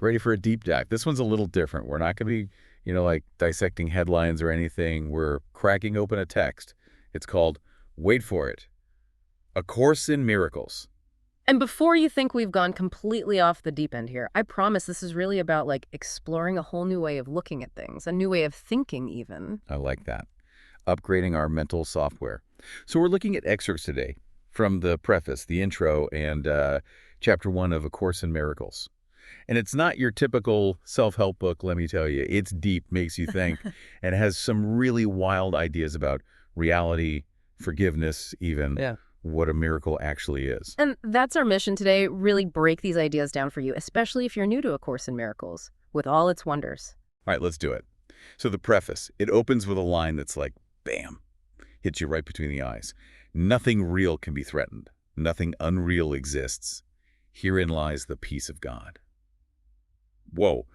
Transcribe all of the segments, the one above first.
Ready for a deep dive. This one's a little different. We're not going to be, like dissecting headlines or anything. We're cracking open a text. It's called, wait for it, A Course in Miracles. And before you think we've gone completely off the deep end here, I promise this is really about exploring a whole new way of looking at things, a new way of thinking even. I like that. Upgrading our mental software. So we're looking at excerpts today from the preface, the intro, and chapter 1 of A Course in Miracles. And it's not your typical self-help book, let me tell you. It's deep, makes you think, and has some really wild ideas about reality, forgiveness, even Yeah. what a miracle actually is. And that's our mission today, really break these ideas down for you, especially if you're new to A Course in Miracles, with all its wonders. All right, let's do it. So the preface, it opens with a line that's like, bam, hits you right between the eyes. Nothing real can be threatened. Nothing unreal exists. Herein lies the peace of God. Whoa.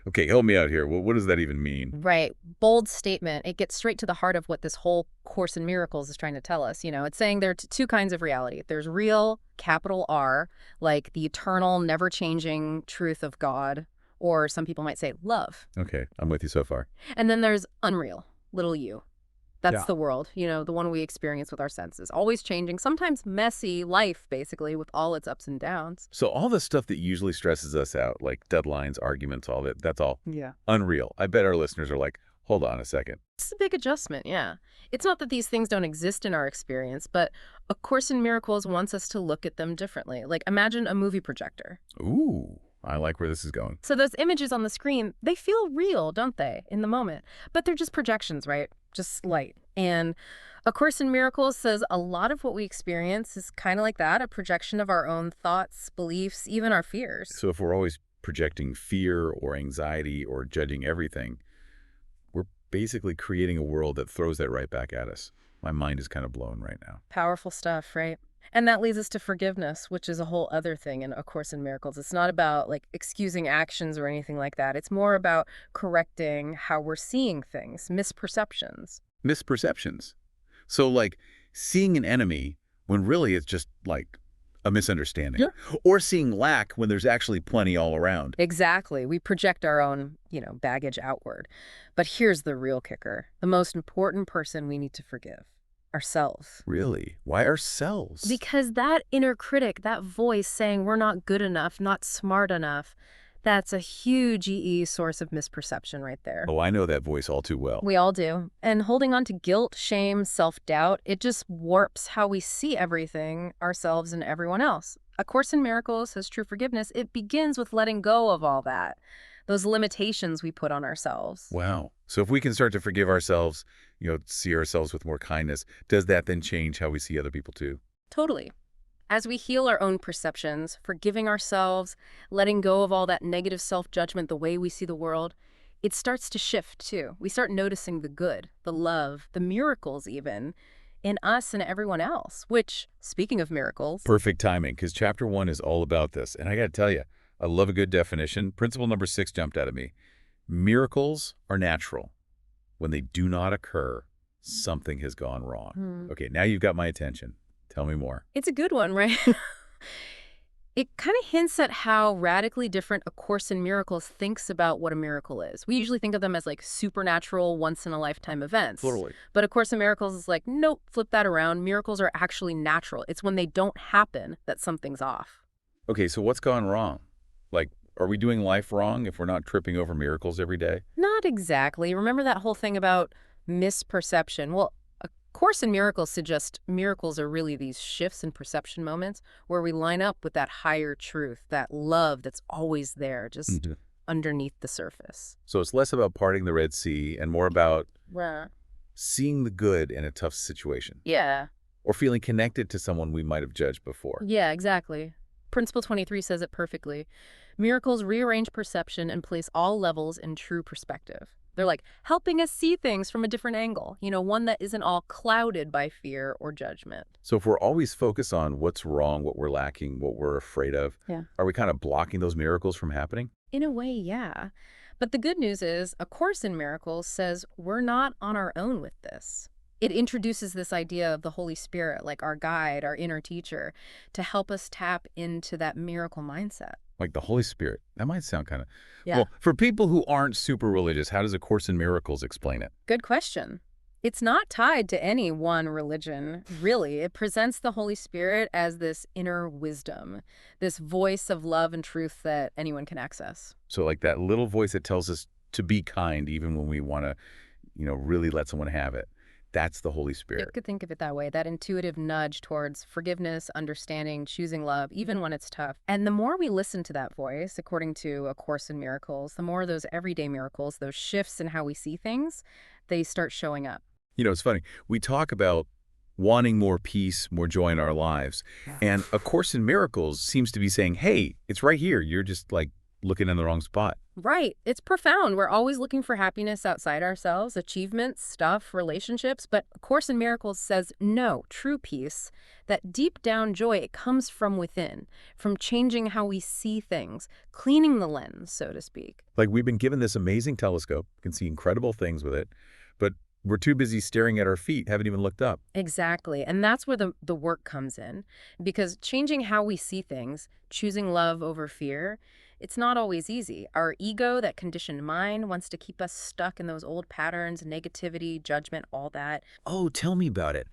Okay, help me out here. What does that even mean? Right. Bold statement. It gets straight to the heart of what this whole Course in Miracles is trying to tell us. It's saying there are two kinds of reality. There's real, capital R, like the eternal, never-changing truth of God, or some people might say love. Okay, I'm with you so far. And then there's unreal, little u. That's Yeah. the world, the one we experience with our senses. Always changing, sometimes messy life, basically, with all its ups and downs. So all the stuff that usually stresses us out, like deadlines, arguments, all that, that's all Yeah. unreal. I bet our listeners are like, hold on a second. It's a big adjustment, yeah. It's not that these things don't exist in our experience, but A Course in Miracles wants us to look at them differently. Like, imagine a movie projector. Ooh, I like where this is going. So those images on the screen, they feel real, don't they, in the moment? But they're just projections, right? Just light. And A Course in Miracles says a lot of what we experience is kind of like that, a projection of our own thoughts, beliefs, even our fears. So if we're always projecting fear or anxiety or judging everything, we're basically creating a world that throws that right back at us. My mind is kind of blown right now. Powerful stuff, right? And that leads us to forgiveness, which is a whole other thing in A Course in Miracles. It's not about excusing actions or anything like that. It's more about correcting how we're seeing things, misperceptions. Misperceptions. So seeing an enemy when really it's just a misunderstanding. Yeah. Or seeing lack when there's actually plenty all around. Exactly. We project our own, baggage outward. But here's the real kicker. The most important person we need to forgive. Ourselves. Really? Why ourselves? Because that inner critic, that voice saying we're not good enough, not smart enough, that's a huge source of misperception right there. Oh, I know that voice all too well. We all do. And holding on to guilt, shame, self-doubt, it just warps how we see everything, ourselves and everyone else. A Course in Miracles says true forgiveness, it begins with letting go of all that, those limitations we put on ourselves. Wow. So if we can start to forgive ourselves, see ourselves with more kindness, does that then change how we see other people too? Totally. As we heal our own perceptions, forgiving ourselves, letting go of all that negative self-judgment, the way we see the world, it starts to shift too. We start noticing the good, the love, the miracles even, in us and everyone else, which, speaking of miracles... Perfect timing, because chapter 1 is all about this. And I got to tell you, I love a good definition. Principle number 6 jumped out at me. Miracles are natural. When they do not occur, something has gone wrong. Okay, now you've got my attention. Tell me more. It's a good one, right? It kind of hints at how radically different A Course in Miracles thinks about what a miracle is. We usually think of them as supernatural, once-in-a-lifetime events. Totally. But A Course in Miracles is nope, flip that around. Miracles are actually natural. It's when they don't happen that something's off. Okay, so what's gone wrong? Are we doing life wrong if we're not tripping over miracles every day? Not exactly. Remember that whole thing about misperception? Well, A Course in Miracles suggests miracles are really these shifts in perception moments where we line up with that higher truth, that love that's always there, just underneath the surface. So it's less about parting the Red Sea and more about Right. seeing the good in a tough situation. Yeah. Or feeling connected to someone we might have judged before. Yeah, exactly. Principle 23 says it perfectly. Miracles rearrange perception and place all levels in true perspective. They're helping us see things from a different angle, one that isn't all clouded by fear or judgment. So if we're always focused on what's wrong, what we're lacking, what we're afraid of, Yeah. are we kind of blocking those miracles from happening? In a way, yeah. But the good news is A Course in Miracles says we're not on our own with this. It introduces this idea of the Holy Spirit, like our guide, our inner teacher, to help us tap into that miracle mindset. Like the Holy Spirit. That might sound kind of... Yeah. Well, for people who aren't super religious, how does A Course in Miracles explain it? Good question. It's not tied to any one religion, really. It presents the Holy Spirit as this inner wisdom, this voice of love and truth that anyone can access. So like that little voice that tells us to be kind even when we want to, really let someone have it. That's the Holy You Spirit. could think of it that way, that intuitive nudge towards forgiveness, understanding, choosing love, even when it's tough. And the more we listen to that voice, according to A Course in Miracles, the more those everyday miracles, those shifts in how we see things, they start showing up. It's funny. We talk about wanting more peace, more joy in our lives. And A Course in Miracles seems to be saying, hey, it's right here. You're just like looking in the wrong spot. Right. It's profound. We're always looking for happiness outside ourselves, achievements, stuff, relationships. But A Course in Miracles says, no, true peace, that deep down joy, it comes from within, from changing how we see things, cleaning the lens, so to speak. Like we've been given this amazing telescope, can see incredible things with it, but we're too busy staring at our feet, haven't even looked up. Exactly. And that's where the work comes in. Because changing how we see things, choosing love over fear, it's not always easy. Our ego, that conditioned mind, wants to keep us stuck in those old patterns, negativity, judgment, all that. Oh, tell me about it.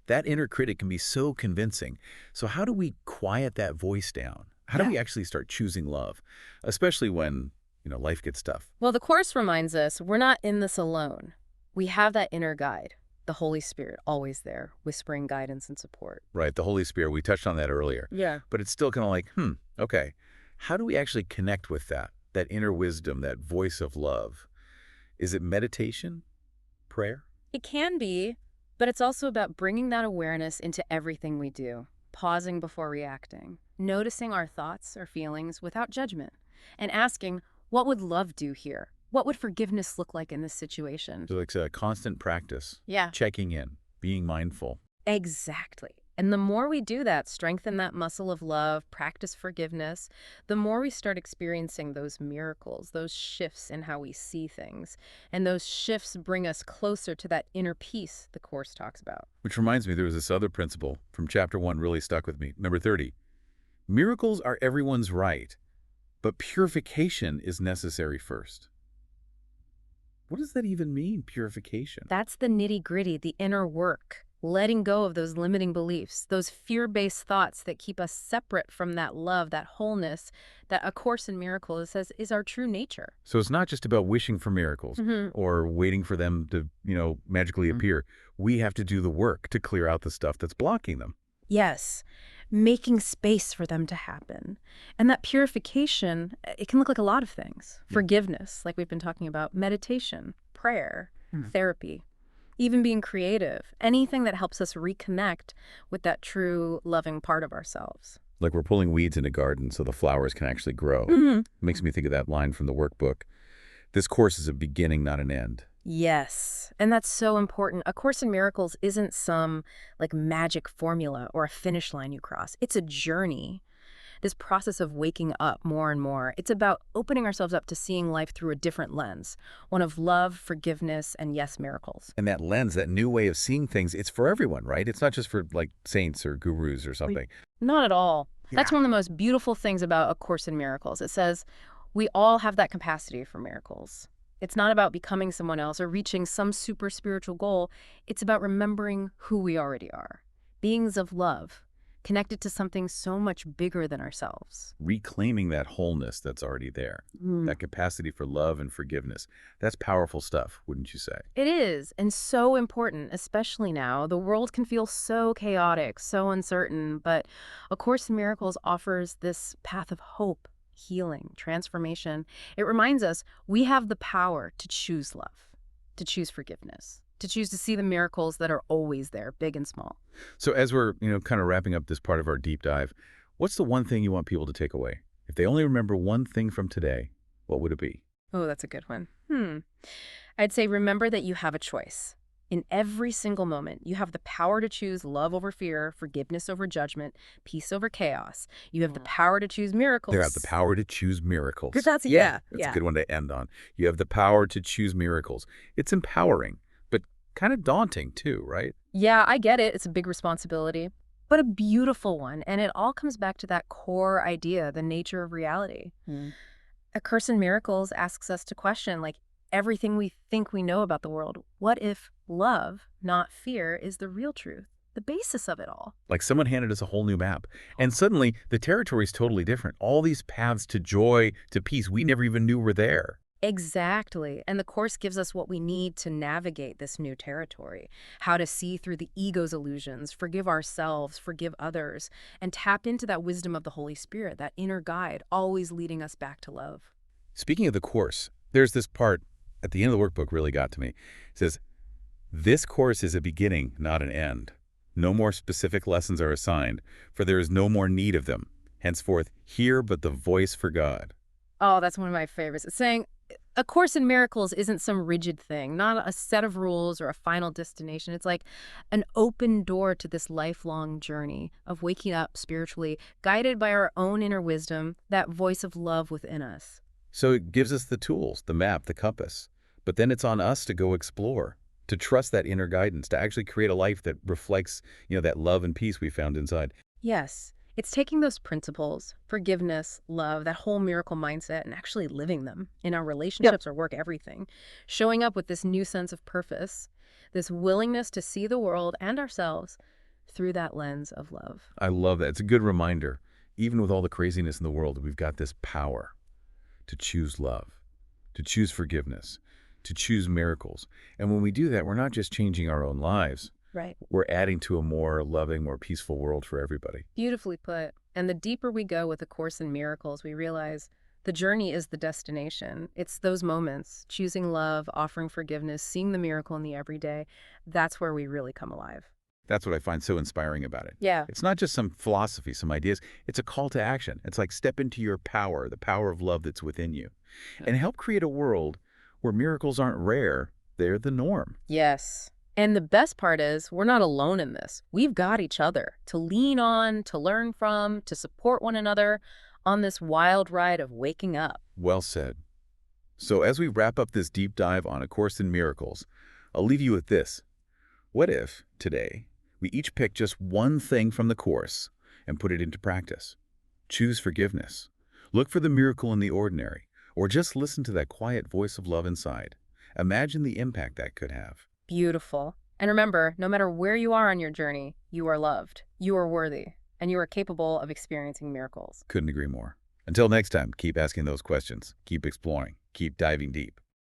That inner critic can be so convincing. So how do we quiet that voice down? How do Yeah. we actually start choosing love, especially when, life gets tough? Well, the Course reminds us we're not in this alone. We have that inner guide, the Holy Spirit, always there, whispering guidance and support. Right, the Holy Spirit, we touched on that earlier. Yeah. But it's still kind of like, okay. How do we actually connect with that inner wisdom, that voice of love? Is it meditation? Prayer? It can be, but it's also about bringing that awareness into everything we do, pausing before reacting, noticing our thoughts or feelings without judgment, and asking, what would love do here? What would forgiveness look like in this situation? So it's a constant practice, Yeah, checking in, being mindful. exactly. And the more we do that, strengthen that muscle of love, practice forgiveness, the more we start experiencing those miracles, those shifts in how we see things. And those shifts bring us closer to that inner peace the Course talks about. Which reminds me, there was this other principle from chapter 1 really stuck with me. Number 30. Miracles are everyone's right, but purification is necessary first. What does that even mean, purification? That's the nitty-gritty, the inner work. Letting go of those limiting beliefs, those fear-based thoughts that keep us separate from that love, that wholeness, that A Course in Miracles says is our true nature. So it's not just about wishing for miracles or waiting for them to, magically appear. We have to do the work to clear out the stuff that's blocking them. Yes, making space for them to happen. And that purification, it can look like a lot of things. Forgiveness, like we've been talking about, meditation, prayer, therapy, even being creative, anything that helps us reconnect with that true loving part of ourselves. Like we're pulling weeds in a garden so the flowers can actually grow. Makes me think of that line from the workbook. This course is a beginning, not an end. Yes, and that's so important. A Course in Miracles isn't some like magic formula or a finish line you cross. It's a journey. This process of waking up more and more. It's about opening ourselves up to seeing life through a different lens, one of love, forgiveness, and yes, miracles. And that lens, that new way of seeing things, it's for everyone, right? It's not just for like saints or gurus or something. Not at all. That's Yeah. one of the most beautiful things about A Course in Miracles. It says we all have that capacity for miracles. It's not about becoming someone else or reaching some super spiritual goal. It's about remembering who we already are. Beings of love, connected to something so much bigger than ourselves. Reclaiming that wholeness that's already there, that capacity for love and forgiveness. That's powerful stuff, wouldn't you say? It is, and so important, especially now. The world can feel so chaotic, so uncertain, but A Course in Miracles offers this path of hope, healing, transformation. It reminds us we have the power to choose love, to choose forgiveness, to choose to see the miracles that are always there, big and small. So as we're, kind of wrapping up this part of our deep dive, what's the one thing you want people to take away? If they only remember one thing from today, what would it be? Oh, that's a good one. I'd say remember that you have a choice. In every single moment, you have the power to choose love over fear, forgiveness over judgment, peace over chaos. You have the power to choose miracles. They have the power to choose miracles. That's yeah. That's a good one to end on. You have the power to choose miracles. It's empowering, but kind of daunting too, right? Yeah, I get it. It's a big responsibility. but a beautiful one. And it all comes back to that core idea, the nature of reality. Hmm. A Course in Miracles asks us to question, like, everything we think we know about the world. What if love, not fear, is the real truth, the basis of it all? Like someone handed us a whole new map. And suddenly, the territory is totally different. All these paths to joy, to peace, we never even knew were there. Exactly. And the Course gives us what we need to navigate this new territory, how to see through the ego's illusions, forgive ourselves, forgive others, and tap into that wisdom of the Holy Spirit, that inner guide, always leading us back to love. Speaking of the course, there's this part at the end of the workbook really got to me. It says, this course is a beginning, not an end. No more specific lessons are assigned, for there is no more need of them. Henceforth, hear but the voice for God. Oh, that's one of my favorites. It's saying A Course in Miracles isn't some rigid thing, not a set of rules or a final destination. It's like an open door to this lifelong journey of waking up spiritually, guided by our own inner wisdom, that voice of love within us. So it gives us the tools, the map, the compass. But then it's on us to go explore, to trust that inner guidance, to actually create a life that reflects, that love and peace we found inside. Yes, it's taking those principles, forgiveness, love, that whole miracle mindset, and actually living them in our Yep. relationships or work, everything. Showing up with this new sense of purpose, this willingness to see the world and ourselves through that lens of love. I love that. It's a good reminder, even with all the craziness in the world, we've got this power to choose love, to choose forgiveness, to choose miracles. And when we do that, we're not just changing our own lives, Right. we're adding to a more loving, more peaceful world for everybody. Beautifully put. And the deeper we go with A Course in Miracles, we realize the journey is the destination. It's those moments, choosing love, offering forgiveness, seeing the miracle in the everyday. That's where we really come alive. That's what I find so inspiring about it. Yeah. It's not just some philosophy, some ideas. It's a call to action. It's like step into your power, the power of love that's within you, and help create a world where miracles aren't rare, they're the norm. Yes. And the best part is, we're not alone in this. We've got each other to lean on, to learn from, to support one another on this wild ride of waking up. Well said. So as we wrap up this deep dive on A Course in Miracles, I'll leave you with this. What if, today, we each pick just one thing from the Course and put it into practice? Choose forgiveness. Look for the miracle in the ordinary, or just listen to that quiet voice of love inside. Imagine the impact that could have. Beautiful. And remember, no matter where you are on your journey, you are loved, you are worthy, and you are capable of experiencing miracles. Couldn't agree more. Until next time, keep asking those questions, keep exploring, keep diving deep.